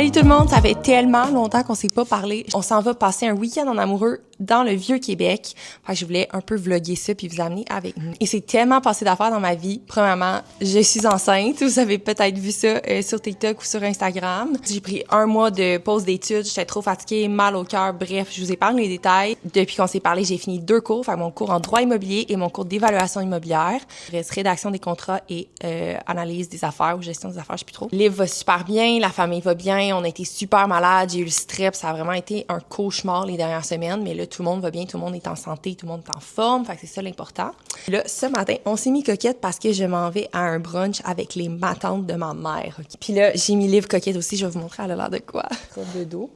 Salut tout le monde, ça fait tellement longtemps qu'on s'est pas parlé. On s'en va passer un week-end en amoureux dans le Vieux-Québec. Fait que je voulais un peu vlogger ça puis vous amener avec nous. Et c'est tellement passé d'affaires dans ma vie. Premièrement, je suis enceinte. Vous avez peut-être vu ça sur TikTok ou sur Instagram. J'ai pris 1 mois de pause d'études. J'étais trop fatiguée, mal au cœur. Bref, je vous épargne les détails. Depuis qu'on s'est parlé, j'ai fini 2 cours. Fait que mon cours en droit immobilier et mon cours d'évaluation immobilière. Il reste rédaction des contrats et analyse des affaires ou gestion des affaires, je sais plus trop. Le livre va super bien, la famille va bien. On a été super malades. J'ai eu le strep. Ça a vraiment été un cauchemar les dernières semaines. Mais là, tout le monde va bien, tout le monde est en santé, tout le monde est en forme, fait que c'est ça l'important. Là, ce matin, on s'est mis coquette parce que je m'en vais à un brunch avec les matantes de ma mère. Okay? Puis là, j'ai mis livre coquette aussi, je vais vous montrer, elle a l'air de quoi. Robe de dos.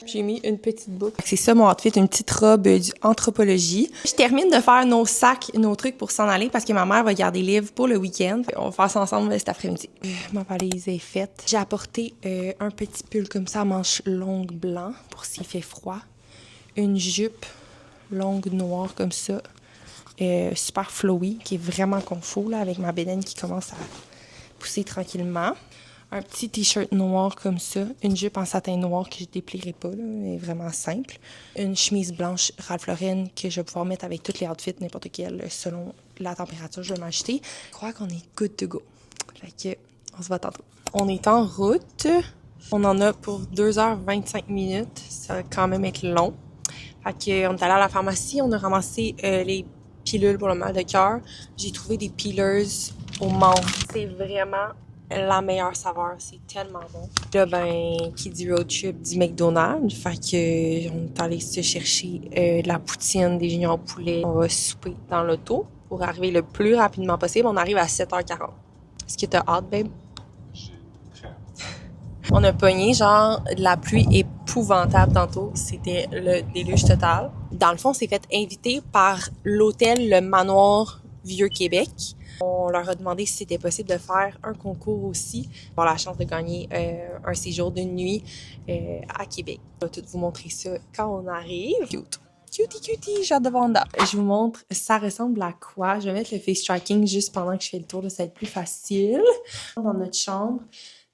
J'ai mis une petite boucle. C'est ça mon outfit, une petite robe d'anthropologie. Je termine de faire nos sacs, nos trucs pour s'en aller parce que ma mère va garder les livres pour le week-end. On va faire ça ensemble cet après-midi. Ma valise est faite. J'ai apporté un petit pull comme ça à manches longues blanc pour s'il fait froid. Une jupe longue noire comme ça, super flowy, qui est vraiment confort là, avec ma bédaine qui commence à pousser tranquillement. Un petit t-shirt noir comme ça, une jupe en satin noir que je déplierai pas, là, mais vraiment simple. Une chemise blanche Ralph Lauren que je vais pouvoir mettre avec tous les outfits, n'importe quel, selon la température, je vais m'acheter. Je crois qu'on est good to go. Fait que, on se voit tantôt. On est en route. On en a pour 2h25. Ça va quand même être long. Fait qu'on est allé à la pharmacie, on a ramassé les pilules pour le mal de cœur. J'ai trouvé des peelers au menthe. C'est vraiment la meilleure saveur, c'est tellement bon. Là, ben, qui dit road trip dit McDonald's. Fait que on est allé se chercher de la poutine, des juniors au poulet. On va souper dans l'auto pour arriver le plus rapidement possible. On arrive à 7h40. Est-ce que t'as hâte, babe? On a pogné, genre, de la pluie épouvantable tantôt. C'était le déluge total. Dans le fond, on s'est fait inviter par l'hôtel Le Manoir Vieux-Québec. On leur a demandé si c'était possible de faire un concours aussi, pour la chance de gagner un séjour d'une nuit à Québec. Je vais tout vous montrer ça quand on arrive. Cute. Cutie, j'ai hâte de voir. Je vous montre, ça ressemble à quoi. Je vais mettre le face tracking juste pendant que je fais le tour, là, ça va être plus facile. Dans notre chambre,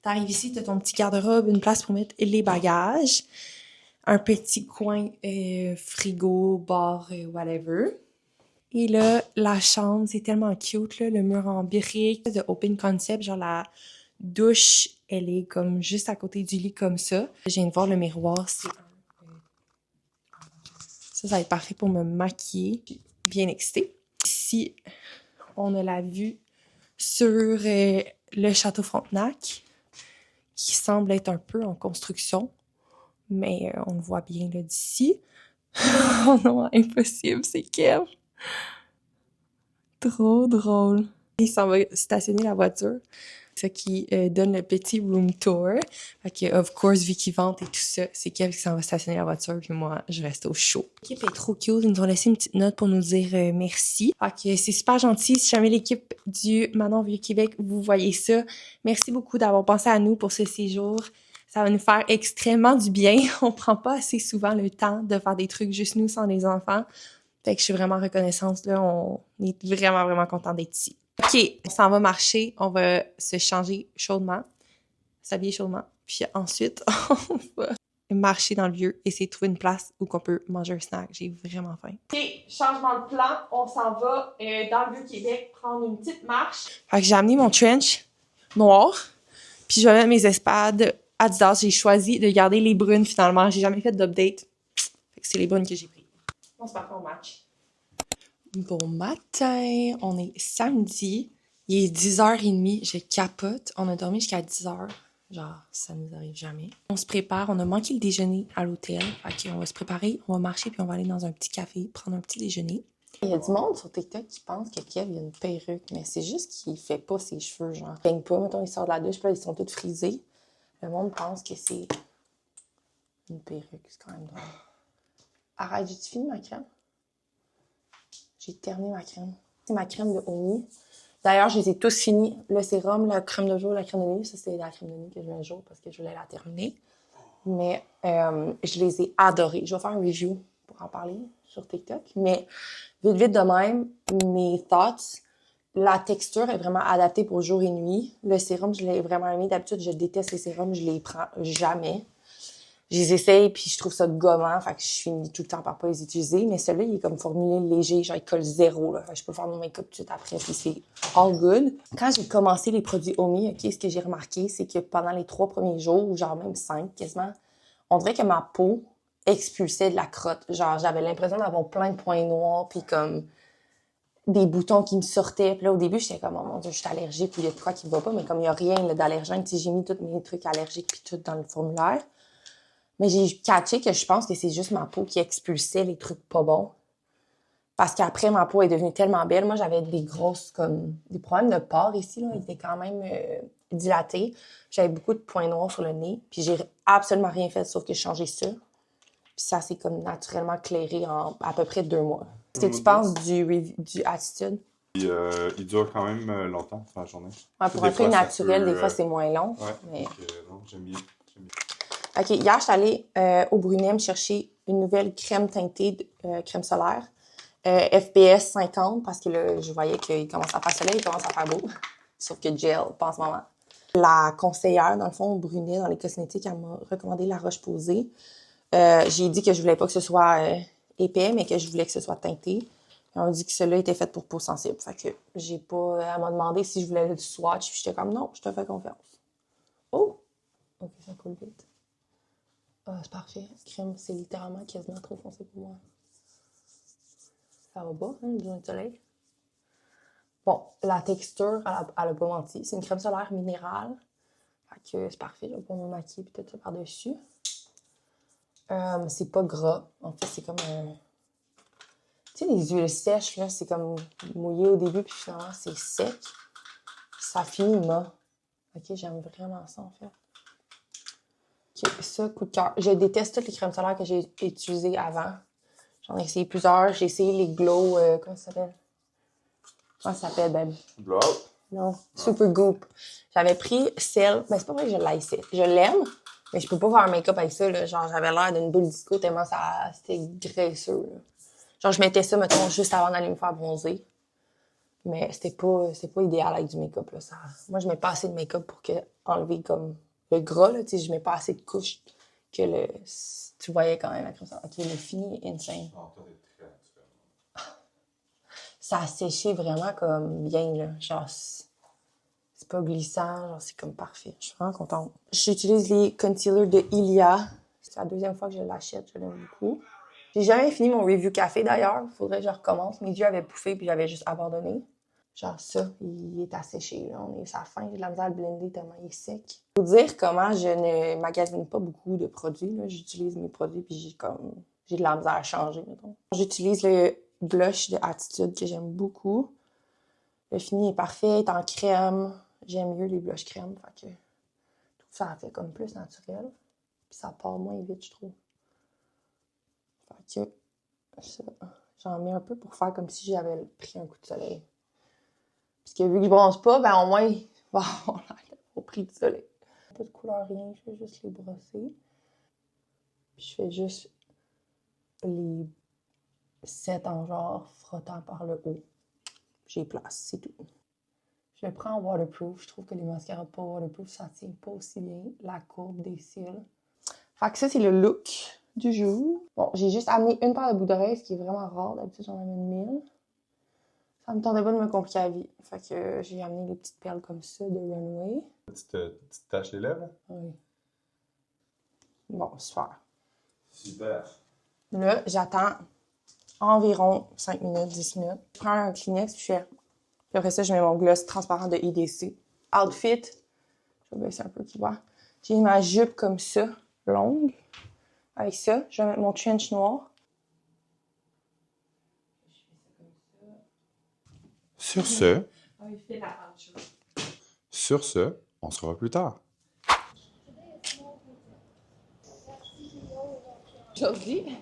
t'arrives ici, t'as ton petit garde-robe, une place pour mettre les bagages, un petit coin frigo, bar, whatever. Et là, la chambre, c'est tellement cute, là, le mur en briques, de open concept, genre la douche, elle est comme juste à côté du lit comme ça. Je viens de voir le miroir, c'est ça va être parfait pour me maquiller. Bien excitée. Ici, on a la vue sur le château Frontenac, qui semble être un peu en construction, mais on le voit bien là d'ici. Oh non, impossible, c'est Kev. Trop drôle. Il s'en va stationner la voiture. Ça qui donne le petit room tour. Fait que, of course, vu qu'ils vendent et tout ça, c'est Kev qui s'en va stationner la voiture, puis moi, je reste au chaud. L'équipe est trop cute. Ils nous ont laissé une petite note pour nous dire merci. Fait que c'est super gentil. Si jamais l'équipe du Manoir Vieux-Québec, vous voyez ça, merci beaucoup d'avoir pensé à nous pour ce séjour. Ça va nous faire extrêmement du bien. On prend pas assez souvent le temps de faire des trucs juste nous sans les enfants. Fait que je suis vraiment reconnaissante, là. On est vraiment, vraiment content d'être ici. OK, on s'en va marcher. On va se changer chaudement, s'habiller chaudement. Puis ensuite, on va marcher dans le vieux, essayer de trouver une place où on peut manger un snack. J'ai vraiment faim. OK, changement de plan. On s'en va dans le Vieux-Québec prendre une petite marche. Fait que j'ai amené mon trench noir. Puis je vais mettre mes espades Adidas. J'ai choisi de garder les brunes finalement. J'ai jamais fait d'update. Fait que c'est les brunes que j'ai prises. On se bat au match. Bon matin, on est samedi, il est 10h30, je capote, on a dormi jusqu'à 10h, genre ça nous arrive jamais. On se prépare, on a manqué le déjeuner à l'hôtel, fait qu'on va se préparer, on va marcher puis on va aller dans un petit café, prendre un petit déjeuner. Il y a du monde sur TikTok qui pense que Kev a une perruque, mais c'est juste qu'il fait pas ses cheveux, genre. Il peigne pas, mettons, il sort de la douche, puis là, ils sont tous frisés. Le monde pense que c'est une perruque, c'est quand même drôle. Arrête, j'ai-tu fini ma crème? J'ai terminé ma crème. C'est ma crème de Omi. D'ailleurs, je les ai tous finis. Le sérum, la crème de jour, la crème de nuit. Ça, c'est la crème de nuit que je mets le jour parce que je voulais la terminer. Mais je les ai adorés. Je vais faire un review pour en parler sur TikTok. Mais vite de même, mes thoughts, La texture est vraiment adaptée pour jour et nuit. Le sérum, je l'ai vraiment aimé. D'habitude, je déteste les sérums, je les prends jamais. Je les essaye, puis je trouve ça gommant, fait que je finis tout le temps par pas les utiliser. Mais celui-là, il est comme formulé léger, genre il colle zéro, là. Fait que je peux faire mon make-up tout de suite après, puis c'est all good. Quand j'ai commencé les produits Omi, OK, ce que j'ai remarqué, c'est que pendant les 3 premiers jours, ou genre même 5 quasiment, on dirait que ma peau expulsait de la crotte. Genre, j'avais l'impression d'avoir plein de points noirs, puis comme des boutons qui me sortaient. Puis là, au début, j'étais comme, oh mon Dieu, je suis allergique ou il y a de quoi qui me va pas. Mais comme il n'y a rien d'allergène, tu sais, j'ai mis tous mes trucs allergiques puis tout dans le formulaire. Mais j'ai catché que je pense que c'est juste ma peau qui expulsait les trucs pas bons. Parce qu'après, ma peau est devenue tellement belle. Moi, j'avais des grosses, comme, des problèmes de pores ici, là. Ils étaient quand même dilatés. J'avais beaucoup de points noirs sur le nez. Puis j'ai absolument rien fait sauf que changer ça. Puis ça s'est comme naturellement clairé en à peu près 2 mois. Qu'est-ce que tu penses du Attitude? Il dure quand même longtemps dans la journée. Ouais, pour un truc naturel, des fois, c'est moins long. Ouais, mais... donc, non, j'aime bien. OK, hier, je suis allée au Brunet me chercher une nouvelle crème teintée, crème solaire, FPS 50, parce que là, je voyais qu'il commence à faire soleil, il commence à faire beau. Sauf que gel, pas en ce moment. La conseillère, dans le fond, au Brunet, dans les cosmétiques, elle m'a recommandé la Roche-Posay. J'ai dit que je voulais pas que ce soit épais, mais que je voulais que ce soit teinté. On m'a dit que celui-là était fait pour peau sensible. Fait que j'ai pas... Elle m'a demandé si je voulais du swatch, puis j'étais comme non, je te fais confiance. Oh! OK, ça coule vite. Ah, c'est parfait. Crème, c'est littéralement quasiment trop foncé pour moi. Ça va pas, hein, besoin de soleil. Bon, la texture, elle a pas menti. C'est une crème solaire minérale. Fait que c'est parfait, je vais pas me maquiller peut-être ça par-dessus. C'est pas gras. En fait, c'est comme un... Tu sais, les huiles sèches, là, c'est comme mouillé au début, puis finalement, c'est sec. Ça finit mat. OK, j'aime vraiment ça, en fait. OK, ça, coup de cœur. Je déteste toutes les crèmes solaires que j'ai utilisées avant. J'en ai essayé plusieurs. J'ai essayé les Glow... comment ça s'appelle? Comment ça s'appelle, babe? Blowout? Non, Super Goop. J'avais pris celle... Ben, c'est pas vrai que je l'haïssais. Je l'aime, mais je peux pas faire un make-up avec ça, là. Genre, j'avais l'air d'une boule disco tellement ça... C'était graisseux, là. Genre, je mettais ça, mettons, juste avant d'aller me faire bronzer. Mais c'était pas idéal avec du make-up, là. Ça... Moi, je mets pas assez de make-up pour enlever, comme, le gras, là. Tu sais, je mets pas assez de couches que le... Tu voyais quand même la crème solaire. OK, le fini est insane. Non, toi, t'es très naturel. Ça a séché vraiment comme bien, là. Genre, c'est pas glissant, genre, c'est comme parfait. Je suis vraiment contente. J'utilise les concealers de Ilia. C'est la 2e fois que je l'achète, je l'aime beaucoup. J'ai jamais fini mon review café, d'ailleurs. Faudrait que je recommence. Mes yeux avaient pouffé, puis j'avais juste abandonné. Genre ça, il est asséché, là. On est à la fin, j'ai de la misère à le blender tellement il est sec. Faut dire comment je ne magasine pas beaucoup de produits, là. J'utilise mes produits, puis j'ai de la misère à changer, mettons. J'utilise le blush de Attitude que j'aime beaucoup. Le fini est parfait, il est en crème. J'aime mieux les blushs crème, fait que je trouve ça fait comme plus naturel. Puis ça part moins vite, je trouve. Fait que j'en mets un peu pour faire comme si j'avais pris un coup de soleil. Parce que vu que je bronze pas, ben au moins, bon, on a au prix du soleil. Pas de couleur, rien, je fais juste les brosser. Puis je fais juste les 7 en genre frottant par le haut. J'ai place, c'est tout. Je le prends en waterproof. Je trouve que les mascaras pas waterproof, ça tient pas aussi bien la courbe des cils. Fait que ça, c'est le look du jour. Bon, j'ai juste amené une paire de boucles d'oreilles, ce qui est vraiment rare. D'habitude, j'en amène 1000. Ça me tentait pas de me compliquer la vie. Fait que j'ai amené des petites perles comme ça de Runway. Tu te taches les lèvres? Oui. Bon, super. Super. Là, j'attends environ 5 minutes, 10 minutes. Je prends un Kleenex, puis je fais... Puis après ça, je mets mon gloss transparent de IDC. Outfit. Je vais baisser un peu, tu vois. J'ai ma jupe comme ça, longue. Avec ça, je vais mettre mon trench noir. Sur ce, on se revoit plus tard. Aujourd'hui,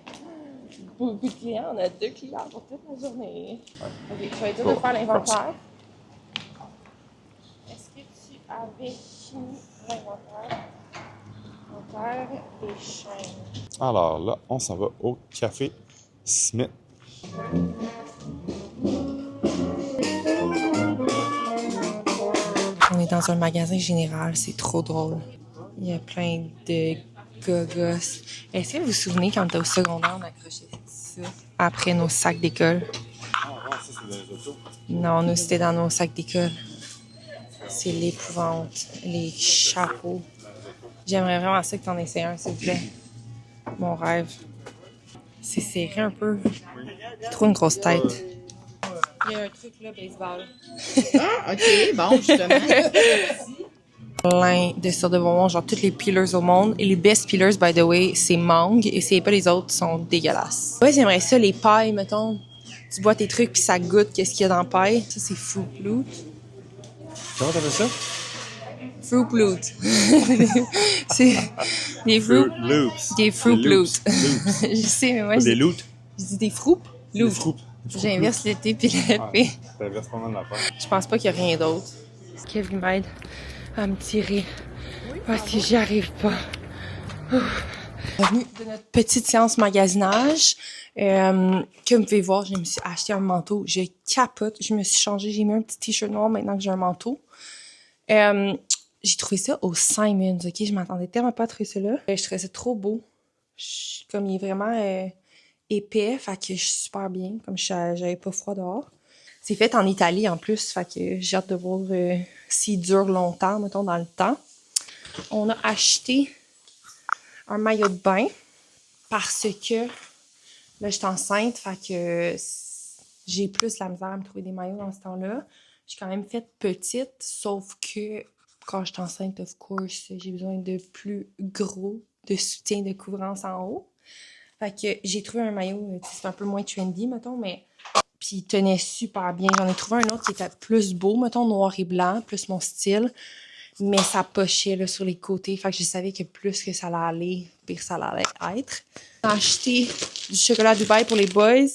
beaucoup de clients. On a 2 clients pour toute la journée. OK, je vais dire de faire l'inventaire. Est-ce que tu avais fini l'inventaire? L'inventaire des chaînes. Alors là, on s'en va au Café Smith. dans un magasin général. C'est trop drôle. Il y a plein de gogos. Est-ce que vous vous souvenez quand on était au secondaire, on accrochait ça après nos sacs d'école? Ah, ça, c'est dans les autos. Non, nous, c'était dans nos sacs d'école. C'est l'épouvante. Les chapeaux. J'aimerais vraiment ça que t'en essaies un, s'il vous plaît. Mon rêve. C'est serré un peu. J'ai trop une grosse tête. Il y a un truc là, baseball. Ah, OK, bon, justement. Plein de sortes de bonbons, genre toutes les peelers au monde. Et les best peelers, by the way, c'est mangue. Et c'est pas les autres, sont dégueulasses. Ouais, j'aimerais ça, les pailles, mettons. Tu bois tes trucs puis ça goûte qu'est-ce qu'il y a dans la paille. Ça, c'est Fruit Loot. Comment t'appelles ça? Fruit Loot. C'est des fruits. Loops. Des Fruit Des Loot. loops. Loops. Je sais, mais moi, Des je loots. dis des Fruit Loot. Des fruits. J'inverse le T puis le Ah, P. t'inverses pas mal l'affaire. Je pense pas qu'il y a rien d'autre. Kevin m'aide à me tirer. Ah, si j'y arrive pas. Revenu de notre petite séance magasinage. Comme vous pouvez voir, je me suis acheté un manteau. Je capote. Je me suis changée. J'ai mis un petit t-shirt noir maintenant que j'ai un manteau. J'ai trouvé ça au Simons, OK? Je m'attendais tellement pas à trouver ça là. Je trouvais ça trop beau. Comme il est vraiment épais, fait que je suis super bien. Comme j'avais pas froid dehors. C'est fait en Italie en plus, fait que j'ai hâte de voir s'il dure longtemps, mettons, dans le temps. On a acheté un maillot de bain parce que là, je suis enceinte, fait que j'ai plus la misère à me trouver des maillots dans ce temps-là. Je suis quand même faite petite, sauf que quand je suis enceinte, of course, j'ai besoin de plus gros de soutien de couvrance en haut. Fait que j'ai trouvé un maillot, c'est un peu moins trendy, mettons, mais puis il tenait super bien. J'en ai trouvé un autre qui était plus beau, mettons, noir et blanc, plus mon style. Mais ça pochait là, sur les côtés. Fait que je savais que plus que ça allait aller, pire ça allait être. J'ai acheté du chocolat Dubaï pour les boys.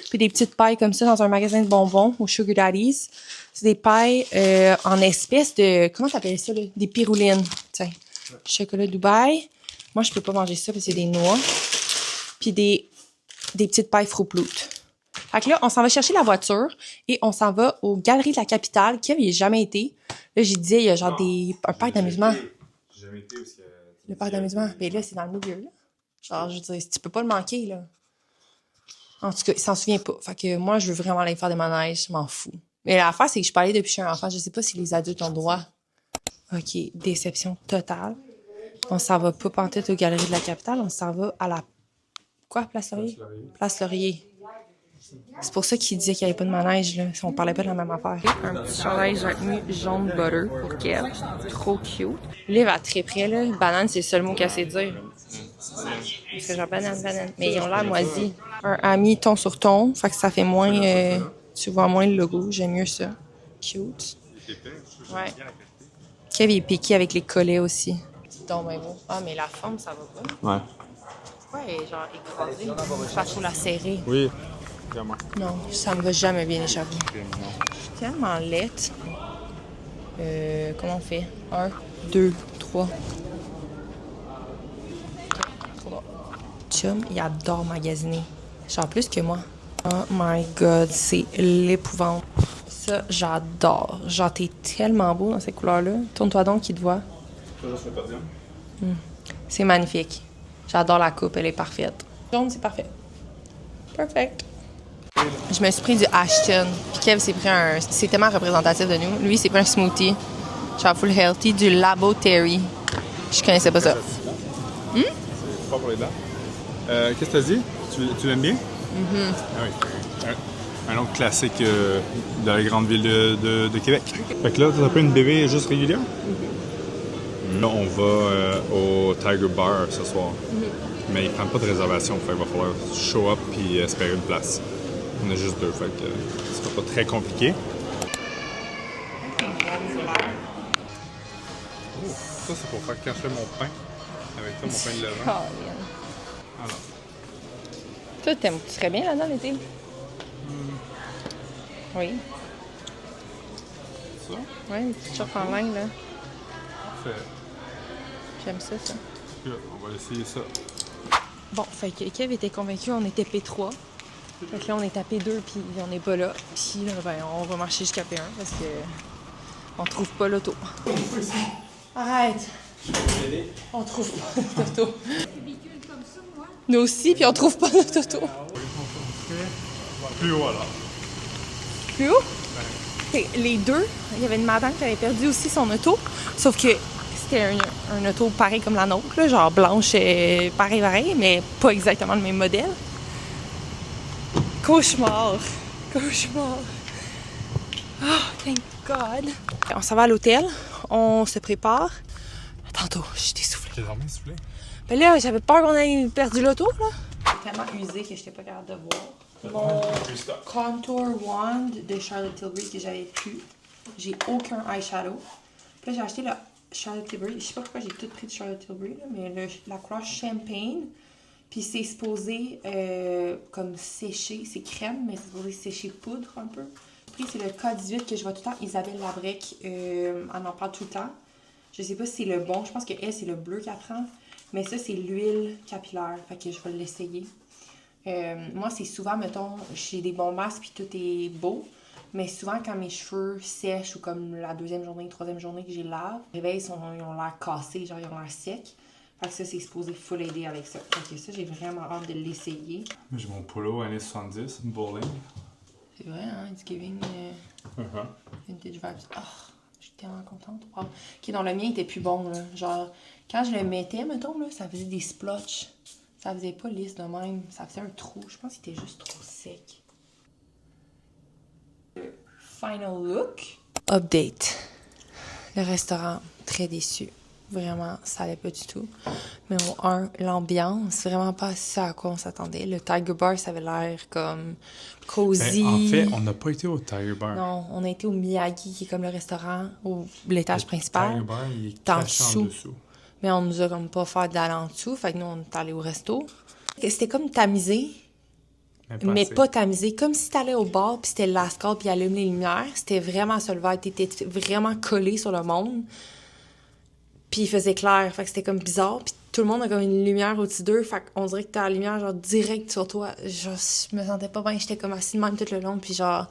Puis des petites pailles comme ça dans un magasin de bonbons au Sugar Daddy's. C'est des pailles en espèces de... Comment t'appelles ça, là? Des piroulines. Tiens, chocolat Dubaï. Moi, je peux pas manger ça parce que c'est des noix. Puis des petites pailles Fruit Loot. Fait que là, on s'en va chercher la voiture et on s'en va aux Galeries de la Capitale. Kev, il n'y a jamais été. Là, j'ai dit, il y a genre un parc d'amusement. J'ai jamais été parce que... Le parc d'amusement. Ben là, c'est dans le milieu, là. Genre, je veux dire, tu peux pas le manquer, là. En tout cas, il s'en souvient pas. Fait que moi, je veux vraiment aller faire des manèges. Je m'en fous. Mais l'affaire, c'est que je suis pas allée depuis que je suis un enfant. Je sais pas si les adultes ont le droit. OK, déception totale. On s'en va pas pantoute aux Galeries de la Capitale. On s'en va à la... Quoi, Place Laurier? Place Laurier. C'est pour ça qu'il disait qu'il n'y avait pas de manège, là. Si on parlait pas de la même affaire. Un petit chandail jaune butter pour Kev. Trop cute. Liv à très près, là. Banane, c'est le seul mot qu'elle sait dire. Parce que genre banane. Mais ils ont l'air moisis. Un ami ton sur ton. Fait que ça fait moins... tu vois moins le logo. J'aime mieux ça. Cute. Ouais. Kev est piqué avec les collets aussi. Donc, ben bon. Ah, mais la forme, ça va pas. Ouais. Pourquoi elle est genre écrasée? Pas trop la serrer. Oui. Vraiment. Non, ça me va jamais bien échapper. Non. Je suis tellement laite. Comment on fait? 1, 2, 3. Chum, il adore magasiner. Genre plus que moi. Oh my god, c'est l'épouvante. Ça, j'adore. Genre, t'es tellement beau dans ces couleurs-là. Tourne-toi donc, qui te voit. C'est magnifique. J'adore la coupe, elle est parfaite. Jaune, c'est parfait. Perfect. Je me suis pris du Ashton. Puis Kev s'est pris un... C'est tellement représentatif de nous. Lui, il s'est pris un smoothie. Genre full healthy, du Labo Terry. Je connaissais pas ça. C'est pas pour les dents. Qu'est-ce que t'as dit? Tu l'aimes bien? Ah oui. Un autre classique de la grande ville de Québec. Fait que là, t'as pris une bébé juste régulière? Là, on va au Tiger Bar ce soir. Mais ils prennent pas de réservation. Fait qu'il va falloir show up puis espérer une place. On est juste deux, fait que ce sera pas très compliqué. Oh, ça, c'est pour faire quand je fais mon pain. Avec ça, mon pain de levain. Alors. Toi, tu serais bien là-dedans l'été? Oui. Ça? Ouais, une petite short en ligne, là. Parfait. J'aime ça. Là, on va essayer ça. Bon, fait que Kev était convaincu, on était P3. Fait que là, on est à P2, puis on n'est pas là. Puis là, ben, on va marcher jusqu'à P1 parce que On trouve pas l'auto. Arrête! On trouve pas notre auto. Nous aussi, puis on trouve pas notre auto. Plus haut alors. Plus haut? Les deux, il y avait une madame qui avait perdu aussi son auto, sauf que c'était un auto pareil comme la nôtre, là, genre blanche, pareil, mais pas exactement le même modèle. Cauchemar! Cauchemar! Oh, thank God! On s'en va à l'hôtel, on se prépare. Tantôt, j'étais essoufflée. T'es dormi soufflé? Ben là, j'avais peur qu'on ait perdu l'auto, là. Tellement usé que j'étais pas capable de voir. Mon contour wand de Charlotte Tilbury que j'avais plus. J'ai aucun eyeshadow. Puis là, j'ai acheté le Charlotte Tilbury. Je sais pas pourquoi j'ai tout pris de Charlotte Tilbury, là, mais la couleur Champagne. Puis c'est supposé comme sécher. C'est crème, mais c'est supposé sécher poudre un peu. Puis c'est le K18 que je vois tout le temps. Isabelle Labrec, elle en parle tout le temps. Je sais pas si c'est le bon. Je pense que elle, c'est le bleu qu'elle prend. Mais ça, c'est l'huile capillaire. Fait que je vais l'essayer. Moi, c'est souvent, mettons, j'ai des bons masques puis tout est beau. Mais souvent, quand mes cheveux sèchent ou comme la deuxième journée, troisième journée que j'ai lave, les réveils, ils ont l'air cassés, genre ils ont l'air secs. Fait que ça, c'est supposé full aider avec ça. Fait que ça, j'ai vraiment hâte de l'essayer. J'ai mon polo années 70, bowling. C'est vrai, hein? It's giving vintage vibes. Oh, je suis tellement contente. Wow. Ok, donc le mien était plus bon, là. Genre, quand je le mettais, mettons, là, ça faisait des splotches. Ça faisait pas lisse de même. Ça faisait un trou. Je pense qu'il était juste trop sec. Final look. Update. Le restaurant, très déçu. Vraiment, ça allait pas du tout. Numéro 1, l'ambiance, vraiment pas ça à quoi on s'attendait. Le Tiger Bar, ça avait l'air comme cosy. Ben, en fait, on n'a pas été au Tiger Bar. Non, on a été au Miyagi, qui est comme le restaurant, l'étage principal. Le Tiger Bar, il est en caché dessous. en dessous. Mais on nous a comme pas fait d'aller en dessous, fait que nous, on est allés au resto. C'était comme tamisé, mais pas tamisé. Comme si t'allais au bar, puis c'était le lascar, puis il allume les lumières. C'était vraiment ça le vibe. T'étais vraiment collé sur le monde. Puis il faisait clair, fait que c'était comme bizarre. Puis tout le monde a comme une lumière au-dessus d'eux, fait qu'on dirait que t'as la lumière genre direct sur toi. Genre, je me sentais pas bien, j'étais comme assise de même tout le long, puis genre,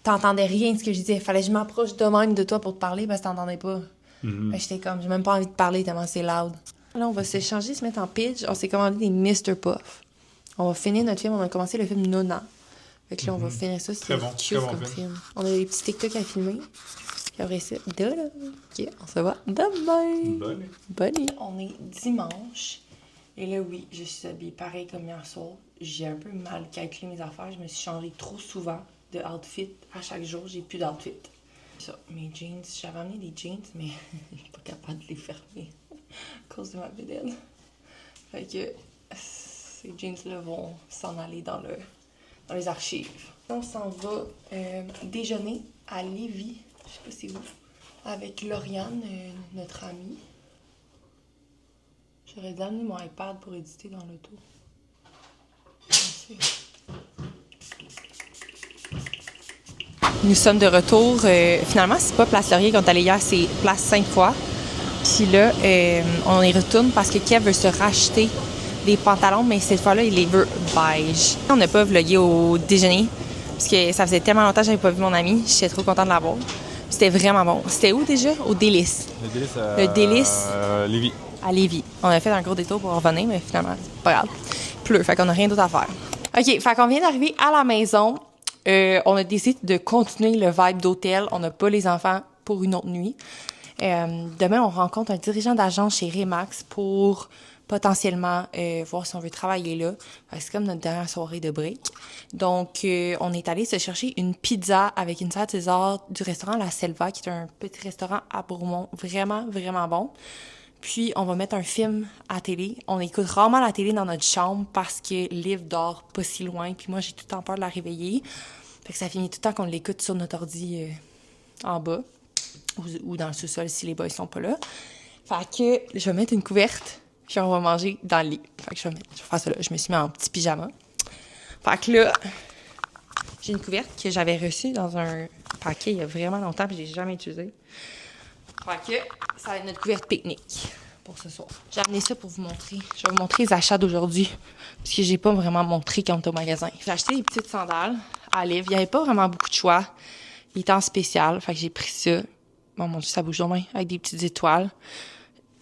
t'entendais rien de ce que je disais. Fallait que je m'approche de même de toi pour te parler, parce que t'entendais pas. J'étais comme, j'ai même pas envie de parler tellement c'est loud. Là, on va s'échanger, se mettre en pitch. On s'est commandé des Mr. Puff. On va finir notre film, on a commencé le film Nona. Fait que là, on va finir ça, c'est bon, cute comme film. On a des petits TikTok à filmer. Puis après ça, OK, on se voit demain. Bonne nuit. On est dimanche. Et là, oui, je suis habillée pareil comme hier soir. J'ai un peu mal calculé mes affaires. Je me suis changée trop souvent de outfit. À chaque jour, j'ai plus d'outfit. Ça, mes jeans. J'avais amené des jeans, mais je suis pas capable de les fermer à cause de ma bédaine. Fait que ces jeans-là vont s'en aller dans les archives. On s'en va déjeuner à Lévis. Je sais pas c'est où. Avec Lauriane, notre amie. J'aurais dû amener mon iPad pour éditer dans l'auto. Nous sommes de retour. Finalement, c'est pas Place Laurier qu'on est allé hier, c'est Place Sainte-Foy. Puis là, on y retourne parce que Kev veut se racheter des pantalons, mais cette fois-là, il les veut beige. On n'a pas vlogué au déjeuner parce que ça faisait tellement longtemps que j'avais pas vu mon ami. J'étais trop contente de l'avoir. C'était vraiment bon. C'était où déjà? Au Délice. Le Délice Lévis. À Lévis. On a fait un gros détour pour revenir, mais finalement, c'est pas grave. Pleu, fait qu'on a rien d'autre à faire. OK, fait qu'on vient d'arriver à la maison. On a décidé de continuer le vibe d'hôtel. On n'a pas les enfants pour une autre nuit. Demain, on rencontre un dirigeant d'agence chez Remax pour potentiellement voir si on veut travailler là. C'est comme notre dernière soirée de break. Donc, on est allé se chercher une pizza avec une salade César du restaurant La Selva, qui est un petit restaurant à Bourmont. Vraiment, vraiment bon. Puis, on va mettre un film à télé. On écoute rarement la télé dans notre chambre parce que Liv dort pas si loin. Puis moi, j'ai tout le temps peur de la réveiller. Fait que ça finit tout le temps qu'on l'écoute sur notre ordi en bas. Ou dans le sous-sol si les boys sont pas là. Fait que je vais mettre une couverte, puis on va manger dans le lit. Fait que je vais faire ça là. Je me suis mis en petit pyjama. Fait que là, j'ai une couverte que j'avais reçue dans un paquet il y a vraiment longtemps, puis je l'ai jamais utilisée. Fait que ça va être notre couverte pique-nique pour ce soir. J'ai amené ça pour vous montrer. Je vais vous montrer les achats d'aujourd'hui, parce que j'ai pas vraiment montré quand on était au magasin. J'ai acheté des petites sandales à Liv. Il y avait pas vraiment beaucoup de choix. Il était en spécial, fait que j'ai pris ça. Oh mon Dieu, ça bouge donc bien, avec des petites étoiles.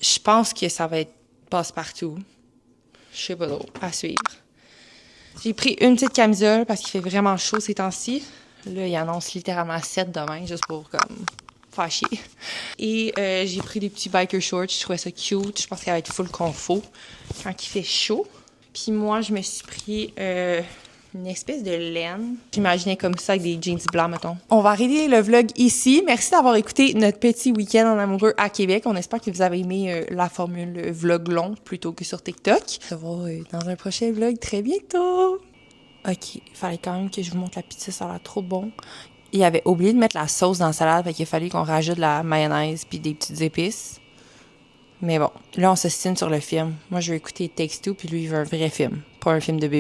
Je pense que ça va être passe-partout. Je sais pas trop, à suivre. J'ai pris une petite camisole parce qu'il fait vraiment chaud ces temps-ci. Là, il annonce littéralement 7 demain, juste pour comme faire chier. Et j'ai pris des petits biker shorts, je trouvais ça cute. Je pense qu'elle va être full confo quand il fait chaud. Puis moi, je me suis pris une espèce de laine. J'imaginais comme ça avec des jeans blancs, mettons. On va arrêter le vlog ici. Merci d'avoir écouté notre petit week-end en amoureux à Québec. On espère que vous avez aimé la formule vlog long plutôt que sur TikTok. On se revoit dans un prochain vlog très bientôt. OK, il fallait quand même que je vous montre la pizza, ça a l'air trop bon. Il avait oublié de mettre la sauce dans la salade, fait qu'il a fallu qu'on rajoute de la mayonnaise puis des petites épices. Mais bon, là, on s'estime sur le film. Moi, je veux écouter Takes Two, puis lui, il veut un vrai film, pas un film de bébé.